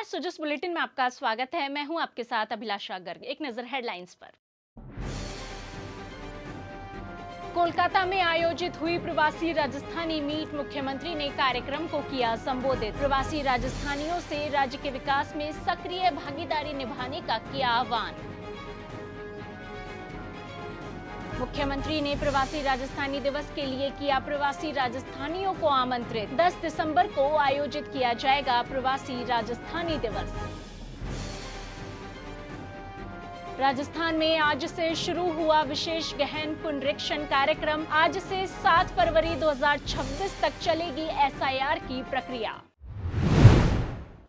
Sujas bulletin में आपका स्वागत है। मैं हूं आपके साथ अभिलाषा गर्ग। एक नजर हेडलाइंस पर। कोलकाता में आयोजित हुई प्रवासी राजस्थानी मीट, मुख्यमंत्री ने कार्यक्रम को किया संबोधित। प्रवासी राजस्थानियों से राज्य के विकास में सक्रिय भागीदारी निभाने का किया आह्वान। मुख्यमंत्री ने प्रवासी राजस्थानी दिवस के लिए किया प्रवासी राजस्थानियों को आमंत्रित। 10 दिसंबर को आयोजित किया जाएगा प्रवासी राजस्थानी दिवस। राजस्थान में आज से शुरू हुआ विशेष गहन पुनरीक्षण कार्यक्रम। आज से 7 फरवरी 2026 तक चलेगी एसआईआर की प्रक्रिया।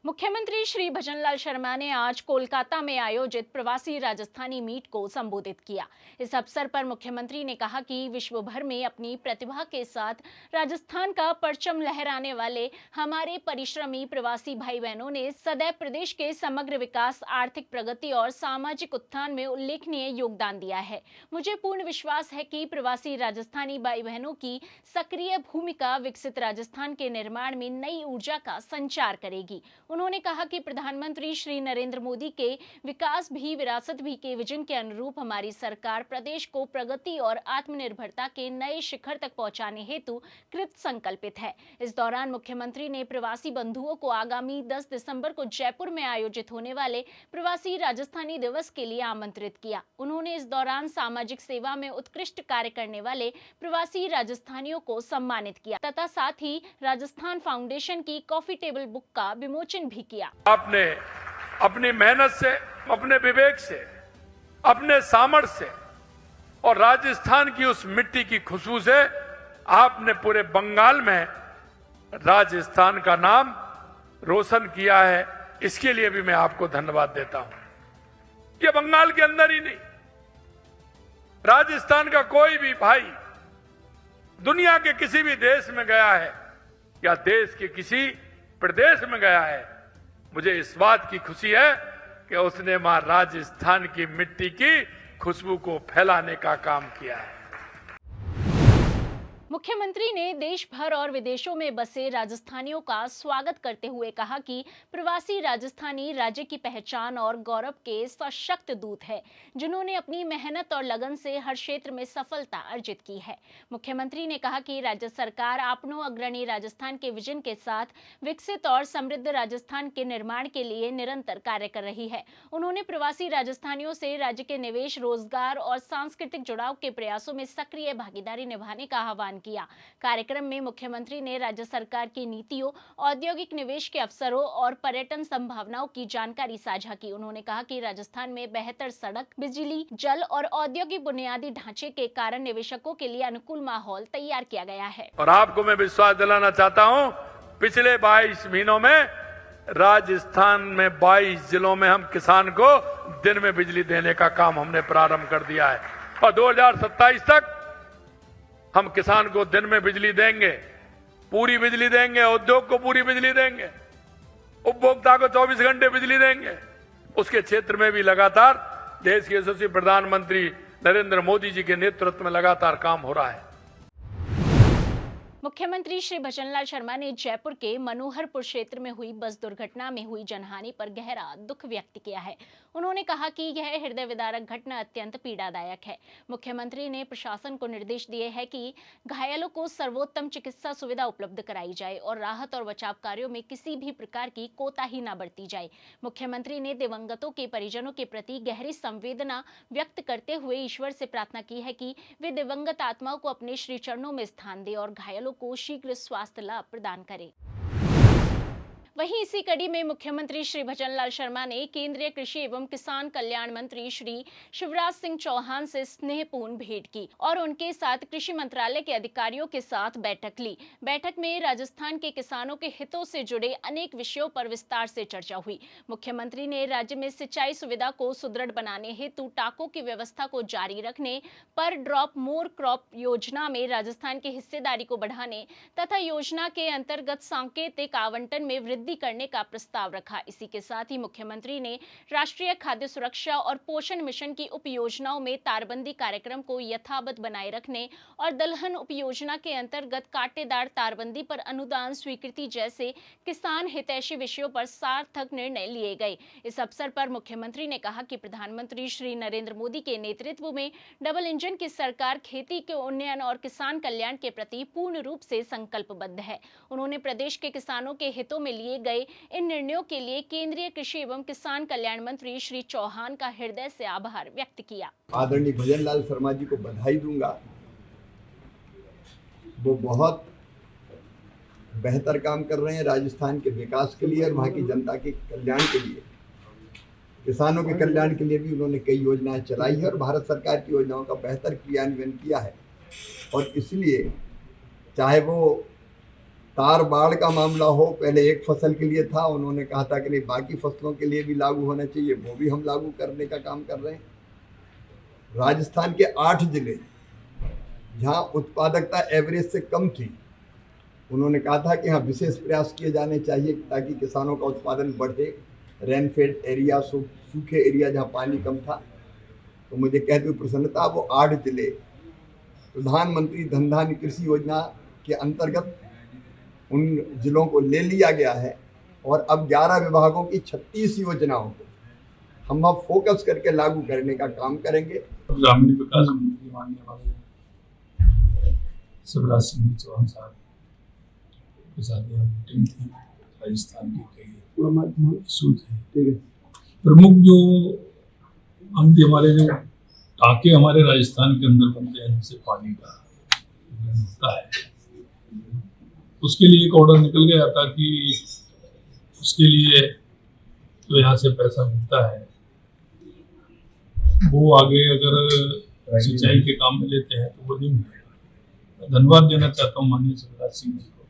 मुख्यमंत्री श्री भजनलाल शर्मा ने आज कोलकाता में आयोजित प्रवासी राजस्थानी मीट को संबोधित किया। इस अवसर पर मुख्यमंत्री ने कहा कि विश्व भर में अपनी प्रतिभा के साथ राजस्थान का परचम लहराने वाले हमारे परिश्रमी प्रवासी भाई बहनों ने सदैव प्रदेश के समग्र विकास, आर्थिक प्रगति और सामाजिक उत्थान में उल्लेखनीय योगदान दिया है। मुझे पूर्ण विश्वास है कि प्रवासी राजस्थानी भाई बहनों की सक्रिय भूमिका विकसित राजस्थान के निर्माण में नई ऊर्जा का संचार करेगी। उन्होंने कहा कि प्रधानमंत्री श्री नरेंद्र मोदी के विकास भी विरासत भी के विजन के अनुरूप हमारी सरकार प्रदेश को प्रगति और आत्मनिर्भरता के नए शिखर तक पहुंचाने हेतु कृत संकल्पित है। इस दौरान मुख्यमंत्री ने प्रवासी बंधुओं को आगामी 10 दिसंबर को जयपुर में आयोजित होने वाले प्रवासी राजस्थानी दिवस के लिए आमंत्रित किया। उन्होंने इस दौरान सामाजिक सेवा में उत्कृष्ट कार्य करने वाले प्रवासी राजस्थानियों को सम्मानित किया तथा साथ ही राजस्थान फाउंडेशन की कॉफी टेबल बुक का विमोचन भी किया। आपने अपनी मेहनत से, अपने विवेक से, अपने सामर्थ्य से और राजस्थान की उस मिट्टी की खुशबू से आपने पूरे बंगाल में राजस्थान का नाम रोशन किया है। इसके लिए भी मैं आपको धन्यवाद देता हूं। ये बंगाल के अंदर ही नहीं, राजस्थान का कोई भी भाई दुनिया के किसी भी देश में गया है या देश के किसी प्रदेश में गया है, मुझे इस बात की खुशी है कि उसने मां राजस्थान की मिट्टी की खुशबू को फैलाने का काम किया है। मुख्यमंत्री ने देश भर और विदेशों में बसे राजस्थानियों का स्वागत करते हुए कहा कि प्रवासी राजस्थानी राज्य की पहचान और गौरव के सशक्त दूत है, जिन्होंने अपनी मेहनत और लगन से हर क्षेत्र में सफलता अर्जित की है। मुख्यमंत्री ने कहा कि राज्य सरकार अपनो अग्रणी राजस्थान के विजन के साथ विकसित और समृद्ध राजस्थान के निर्माण के लिए निरंतर कार्य कर रही है। उन्होंने प्रवासी राजस्थानियों से राज्य के निवेश, रोजगार और सांस्कृतिक जुड़ाव के प्रयासों में सक्रिय भागीदारी निभाने का आह्वान किया। कार्यक्रम में मुख्यमंत्री ने राज्य सरकार की नीतियों, औद्योगिक निवेश के अवसरों और पर्यटन संभावनाओं की जानकारी साझा की। उन्होंने कहा कि राजस्थान में बेहतर सड़क, बिजली, जल और औद्योगिक बुनियादी ढांचे के कारण निवेशकों के लिए अनुकूल माहौल तैयार किया गया है। और आपको मैं विश्वास दिलाना चाहता हूं, पिछले 22 महीनों में राजस्थान में 22 जिलों में हम किसान को दिन में बिजली देने का काम हमने प्रारंभ कर दिया है और 2027 तक हम किसान को दिन में बिजली देंगे, पूरी बिजली देंगे, उद्योग को पूरी बिजली देंगे, उपभोक्ता को 24 घंटे बिजली देंगे। उसके क्षेत्र में भी लगातार देश के यशस्वी प्रधानमंत्री नरेंद्र मोदी जी के नेतृत्व में लगातार काम हो रहा है। मुख्यमंत्री श्री भजनलाल शर्मा ने जयपुर के मनोहरपुर क्षेत्र में हुई बस दुर्घटना में हुई जनहानि पर गहरा दुख व्यक्त किया है। उन्होंने कहा कि यह हृदय विदारक घटना अत्यंत पीड़ादायक है। मुख्यमंत्री ने प्रशासन को निर्देश दिए हैं कि घायलों को सर्वोत्तम चिकित्सा सुविधा उपलब्ध कराई जाए और राहत और बचाव कार्यों में किसी भी प्रकार की कोताही न बरती जाए। मुख्यमंत्री ने दिवंगतों के परिजनों के प्रति गहरी संवेदना व्यक्त करते हुए ईश्वर से प्रार्थना की है कि वे दिवंगत आत्माओं को अपने श्री चरणों में स्थान दे और घायलों को शीघ्र स्वास्थ्य लाभ प्रदान करे। वहीं इसी कड़ी में मुख्यमंत्री श्री भजनलाल शर्मा ने केंद्रीय कृषि एवं किसान कल्याण मंत्री श्री शिवराज सिंह चौहान से स्नेहपूर्ण भेंट की और उनके साथ कृषि मंत्रालय के अधिकारियों के साथ बैठक ली। बैठक में राजस्थान के किसानों के हितों से जुड़े अनेक विषयों पर विस्तार से चर्चा हुई। मुख्यमंत्री ने राज्य में सिंचाई सुविधा को सुदृढ़ बनाने हेतु टाकों की व्यवस्था को जारी रखने, पर ड्रॉप मोर क्रॉप योजना में राजस्थान की हिस्सेदारी को बढ़ाने तथा योजना के अंतर्गत सांकेतिक आवंटन में वृद्धि वृद्धि करने का प्रस्ताव रखा। इसी के साथ ही मुख्यमंत्री ने राष्ट्रीय खाद्य सुरक्षा और पोषण मिशन की उपयोजनाओं में तारबंदी कार्यक्रम को यथावत बनाए रखने और दलहन उपयोजना के अंतर्गत कांटेदार तारबंदी पर अनुदान स्वीकृति जैसे किसान हितैषी विषयों पर सार्थक निर्णय लिए गए। इस अवसर पर मुख्यमंत्री ने कहा कि प्रधानमंत्री श्री नरेंद्र मोदी के नेतृत्व में डबल इंजन की सरकार खेती के उन्नयन और किसान कल्याण के प्रति पूर्ण रूप से संकल्पबद्ध है। उन्होंने प्रदेश के किसानों के हितों में लिए गए इन निर्णयों के लिए केंद्रीय कृषि एवं किसान कल्याण मंत्री श्री चौहान का हृदय से आभार व्यक्त किया। आदरणीय भजन लाल शर्मा जी को बधाई दूंगा। वो बहुत बेहतर काम कर रहे हैं राजस्थान के विकास के लिए और वहाँ की जनता के कल्याण के लिए, किसानों के कल्याण के लिए भी उन्होंने कई योजनाएं चलाई है और भारत सरकार की योजनाओं का बेहतर क्रियान्वयन किया है। और इसलिए चाहे वो तार बाढ़ का मामला हो, पहले एक फसल के लिए था, उन्होंने कहा था कि नहीं बाकी फसलों के लिए भी लागू होना चाहिए, वो भी हम लागू करने का काम कर रहे हैं। राजस्थान के 8 जिले जहाँ उत्पादकता एवरेज से कम थी, उन्होंने कहा था कि यहाँ विशेष प्रयास किए जाने चाहिए ताकि किसानों का उत्पादन बढ़े। रेनफेड एरिया, सूखे एरिया जहाँ पानी कम था, तो मुझे कहते हुए प्रसन्नता, वो 8 जिले प्रधानमंत्री धन धान्य कृषि योजना के अंतर्गत उन जिलों को ले लिया गया है और अब 11 विभागों की 36 योजनाओं को हम अब फोकस करके लागू करने का काम करेंगे। ग्रामीण विकास मंत्री माननीय वाले शिवराज सिंह चौहान साहब के साथ मीटिंग थी। राजस्थान की कई इशू थे। प्रमुख जो अंग हमारे जो टाँके हमारे राजस्थान के अंदर बनते हैं जिनसे पानी का होता है, उसके लिए एक ऑर्डर निकल गया था कि उसके लिए तो यहाँ से पैसा मिलता है वो आगे अगर सिंचाई के काम में लेते हैं तो वो नहीं मिलेगा। मैं धन्यवाद देना चाहता हूँ माननीय शिवराज सिंह जी को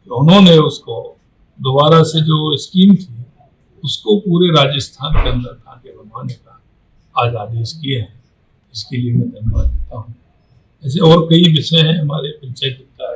कि उन्होंने उसको दोबारा से जो स्कीम थी उसको पूरे राजस्थान के अंदर आगे बनवाने का आज आदेश किए हैं। इसके लिए मैं धन्यवाद देता हूँ। ऐसे और कई विषय हैं हमारे पंचायत का।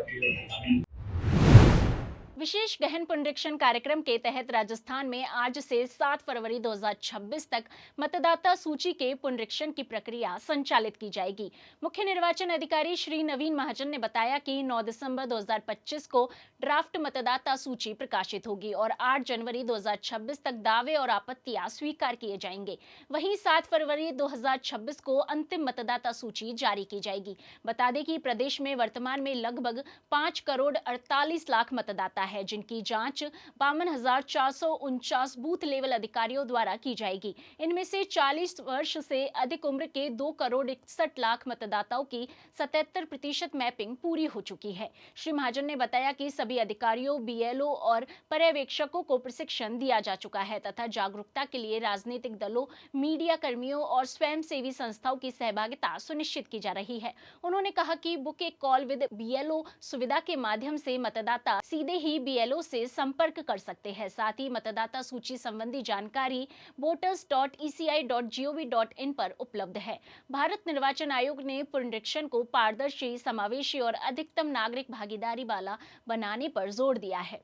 विशेष गहन पुनरीक्षण कार्यक्रम के तहत राजस्थान में आज से 7 फरवरी 2026 तक मतदाता सूची के पुनरीक्षण की प्रक्रिया संचालित की जाएगी। मुख्य निर्वाचन अधिकारी श्री नवीन महाजन ने बताया कि 9 दिसंबर 2025 को ड्राफ्ट मतदाता सूची प्रकाशित होगी और 8 जनवरी 2026 तक दावे और आपत्तियां स्वीकार किए जाएंगे। वहीं 7 फरवरी 2026 को अंतिम मतदाता सूची जारी की जाएगी। बता दें कि प्रदेश में वर्तमान में लगभग 5 करोड़ 48 लाख मतदाता है, जिनकी जांच 52,449 बूथ लेवल अधिकारियों द्वारा की जाएगी। इनमें से 40 वर्ष से अधिक उम्र के 2 करोड़ 61 लाख मतदाताओं की 77% मैपिंग पूरी हो चुकी है। श्री महाजन ने बताया कि सभी अधिकारियों, बीएलओ और पर्यवेक्षकों को प्रशिक्षण दिया जा चुका है तथा जागरूकता के लिए राजनीतिक दलों, मीडिया कर्मियों और स्वयंसेवी संस्थाओं की सहभागिता सुनिश्चित की जा रही है। उन्होंने कहा कि book A call with BLO सुविधा के माध्यम से मतदाता सीधे ही बीएलओ से संपर्क कर सकते हैं। साथ ही मतदाता सूची संबंधी जानकारी voters.eci.gov.in पर उपलब्ध है। भारत निर्वाचन आयोग ने पुनरीक्षण को पारदर्शी, समावेशी और अधिकतम नागरिक भागीदारी वाला बनाने पर जोर दिया है।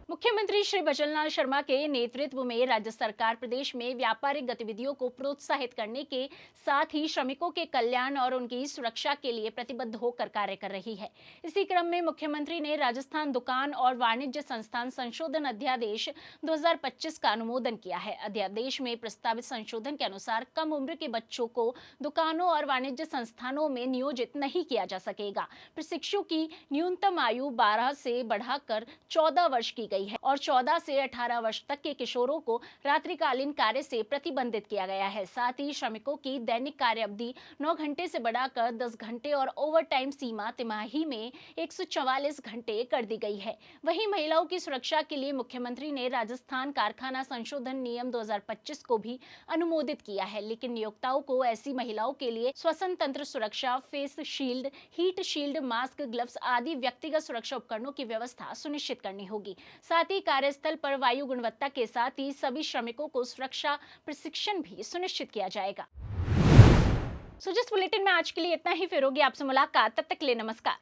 मुख्यमंत्री श्री भजन लाल शर्मा के नेतृत्व में राज्य सरकार प्रदेश में व्यापारिक गतिविधियों को प्रोत्साहित करने के साथ ही श्रमिकों के कल्याण और उनकी सुरक्षा के लिए प्रतिबद्ध होकर कार्य कर रही है। इसी क्रम में मुख्यमंत्री ने राजस्थान दुकान और वाणिज्य संस्थान संशोधन अध्यादेश 2025 का अनुमोदन किया है। अध्यादेश में प्रस्तावित संशोधन के अनुसार कम उम्र के बच्चों को दुकानों और वाणिज्य संस्थानों में नियोजित नहीं किया जा सकेगा। प्रशिक्षु की न्यूनतम आयु 12 से बढ़ाकर 14 वर्ष की गई है और 14 से 18 वर्ष तक के किशोरों को रात्रिकालीन कार्य से प्रतिबंधित किया गया है। साथ ही श्रमिकों की दैनिक कार्य अवधि 9 घंटे से बढ़ाकर 10 घंटे और ओवरटाइम सीमा तिमाही में 144 घंटे कर दी गई है। वहीं महिलाओं की सुरक्षा के लिए मुख्यमंत्री ने राजस्थान कारखाना संशोधन नियम 2025 को भी अनुमोदित किया है, लेकिन नियोक्ताओं को ऐसी महिलाओं के लिए श्वसन तंत्र सुरक्षा, face shield, heat shield, mask, gloves आदि व्यक्तिगत सुरक्षा उपकरणों की व्यवस्था सुनिश्चित करनी होगी। साथ ही कार्यस्थल पर वायु गुणवत्ता के साथ ही सभी श्रमिकों को सुरक्षा प्रशिक्षण भी सुनिश्चित किया जाएगा। जिस बुलेटिन में आज के लिए इतना ही, फिर होगी आपसे मुलाकात। तब तक के लिए नमस्कार।